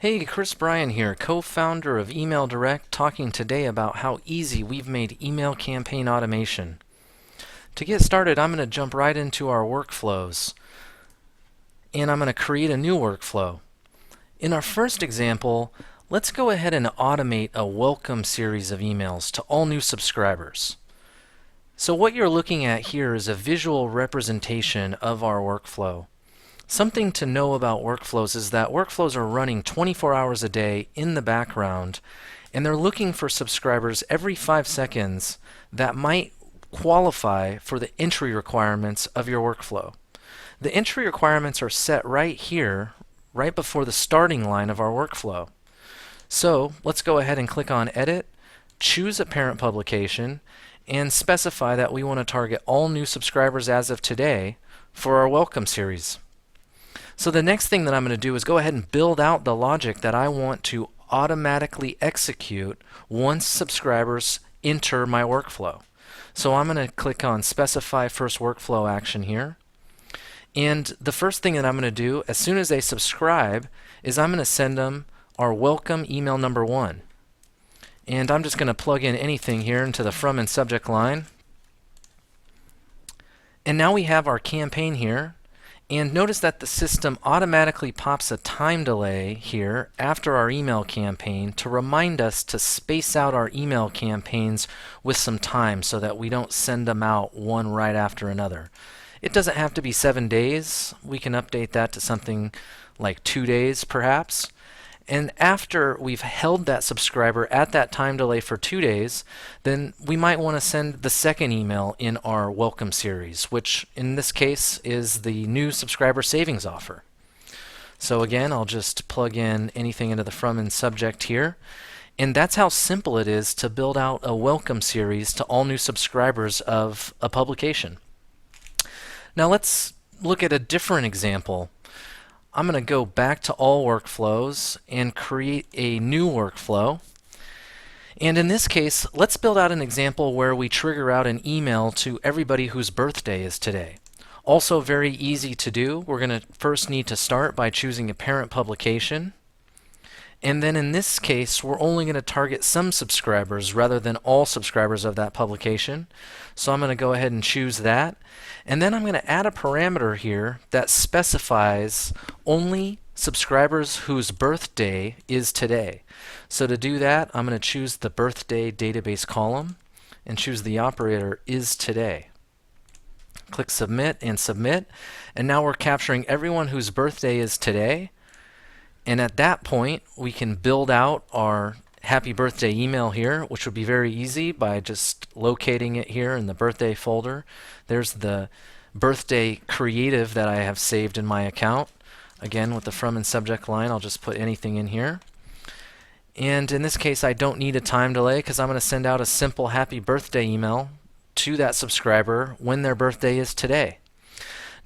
Hey, Chris Bryan here, co-founder of Email Direct, talking today about how easy we've made email campaign automation. To get started, I'm going to jump right into our workflows, and I'm going to create a new workflow. In our first example, let's go ahead and automate a welcome series of emails to all new subscribers. So what you're looking at here is a visual representation of our workflow. Something to know about workflows is that workflows are running 24 hours a day in the background, and they're looking for subscribers every 5 seconds that might qualify for the entry requirements of your workflow. The entry requirements are set right here, right before the starting line of our workflow. So let's go ahead and click on Edit, choose a parent publication, and specify that we want to target all new subscribers as of today for our welcome series. So the next thing that I'm going to do is go ahead and build out the logic that I want to automatically execute once subscribers enter my workflow. So I'm going to click on Specify First Workflow Action here. And the first thing that I'm going to do as soon as they subscribe is I'm going to send them our welcome email number 1. And I'm just going to plug in anything here into the from and subject line. And now we have our campaign here. And notice that the system automatically pops a time delay here after our email campaign to remind us to space out our email campaigns with some time so that we don't send them out one right after another. It doesn't have to be 7 days. We can update that to something like 2 days perhaps. And after we've held that subscriber at that time delay for 2 days, then we might want to send the second email in our welcome series, which in this case is the new subscriber savings offer. So again, I'll just plug in anything into the from and subject here. And that's how simple it is to build out a welcome series to all new subscribers of a publication. Now let's look at a different example. I'm going to go back to all workflows and create a new workflow. And in this case, let's build out an example where we trigger out an email to everybody whose birthday is today. Also very easy to do. We're going to first need to start by choosing a parent publication. And then in this case, we're only going to target some subscribers rather than all subscribers of that publication. So I'm going to go ahead and choose that. And then I'm going to add a parameter here that specifies only subscribers whose birthday is today. So to do that, I'm going to choose the birthday database column and choose the operator is today. Click Submit and Submit. And now we're capturing everyone whose birthday is today. And at that point, we can build out our happy birthday email here, which would be very easy by just locating it here in the birthday folder. There's the birthday creative that I have saved in my account. Again, with the from and subject line, I'll just put anything in here. And in this case, I don't need a time delay because I'm going to send out a simple happy birthday email to that subscriber when their birthday is today.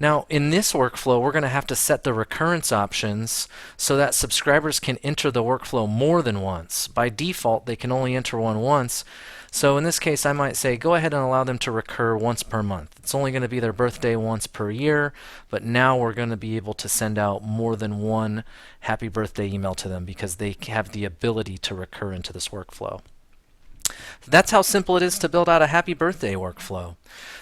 Now, in this workflow, we're going to have to set the recurrence options so that subscribers can enter the workflow more than once. By default, they can only enter one once. So in this case, I might say go ahead and allow them to recur once per month. It's only going to be their birthday once per year, but now we're going to be able to send out more than one happy birthday email to them because they have the ability to recur into this workflow. That's how simple it is to build out a happy birthday workflow.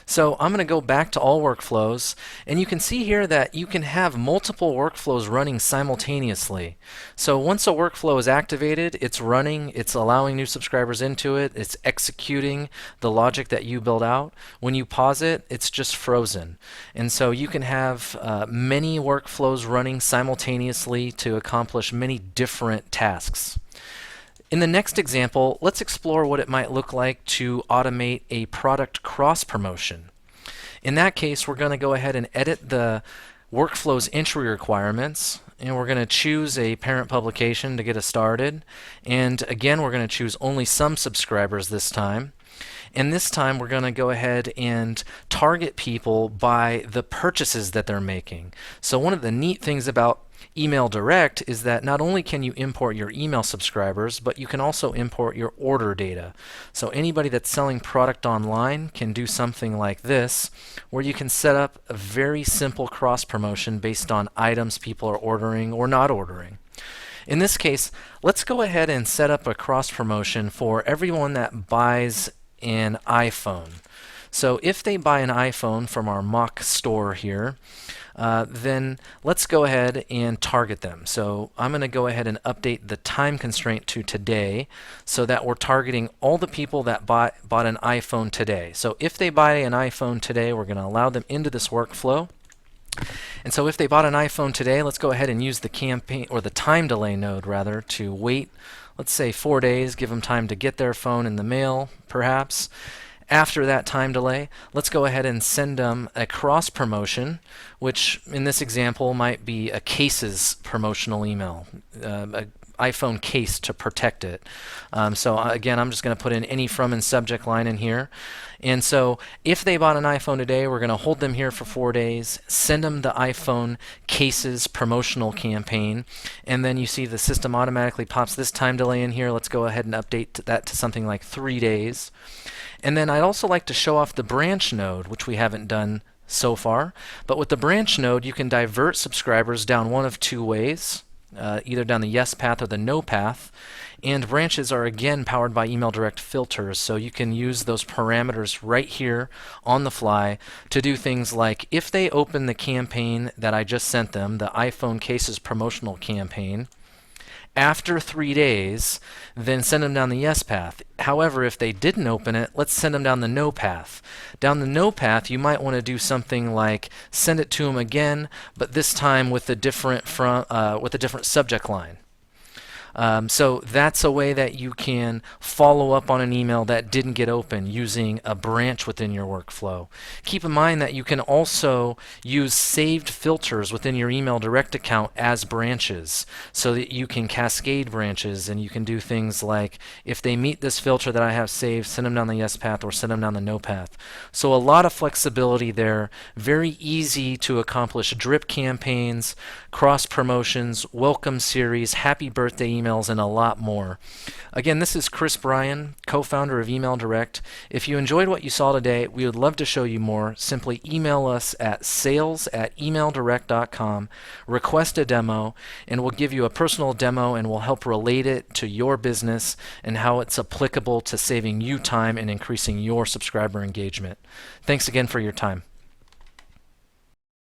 So I'm going to go back to all workflows, and you can see here that you can have multiple workflows running simultaneously. So once a workflow is activated, it's running, it's allowing new subscribers into it, it's executing the logic that you build out. When you pause it, it's just frozen. And so you can have many workflows running simultaneously to accomplish many different tasks. In the next example, let's explore what it might look like to automate a product cross-promotion. In that case, we're going to go ahead and edit the workflow's entry requirements, and we're going to choose a parent publication to get us started. And again, we're going to choose only some subscribers this time. And this time we're going to go ahead and target people by the purchases that they're making. So one of the neat things about Email Direct is that not only can you import your email subscribers, but you can also import your order data. So anybody that's selling product online can do something like this, where you can set up a very simple cross promotion based on items people are ordering or not ordering. In this case, let's go ahead and set up a cross promotion for everyone that buys an iPhone. So if they buy an iPhone from our mock store here, then let's go ahead and target them. So I'm going to go ahead and update the time constraint to today so that we're targeting all the people that bought an iPhone today. So if they buy an iPhone today, we're going to allow them into this workflow. And so if they bought an iPhone today, let's go ahead and use the campaign, or the time delay node rather, to wait, let's say 4 days, give them time to get their phone in the mail, perhaps. After that time delay, let's go ahead and send them a cross promotion, which in this example might be a cases promotional email, an iPhone case to protect it. So again, I'm just going to put in any from and subject line in here. And so if they bought an iPhone today, we're going to hold them here for 4 days, send them the iPhone cases promotional campaign, and then you see the system automatically pops this time delay in here. Let's go ahead and update that to something like 3 days. And then I'd also like to show off the branch node, which we haven't done so far. But with the branch node, you can divert subscribers down one of two ways, either down the yes path or the no path. And branches are again powered by Email Direct filters, so you can use those parameters right here on the fly to do things like if they open the campaign that I just sent them, the iPhone cases promotional campaign, after 3 days, then send them down the yes path. However, if they didn't open it, let's send them down the no path. Down the no path, you might want to do something like send it to them again, but this time with a different subject line. So that's a way that you can follow up on an email that didn't get open using a branch within your workflow. Keep in mind that you can also use saved filters within your Email Direct account as branches so that you can cascade branches, and you can do things like if they meet this filter that I have saved, send them down the yes path or send them down the no path. So a lot of flexibility there. Very easy to accomplish drip campaigns, cross promotions, welcome series, happy birthday emails, and a lot more. Again, this is Chris Bryan, co-founder of Email Direct. If you enjoyed what you saw today, we would love to show you more. Simply email us at sales@emaildirect.com, request a demo, and we'll give you a personal demo and we'll help relate it to your business and how it's applicable to saving you time and increasing your subscriber engagement. Thanks again for your time.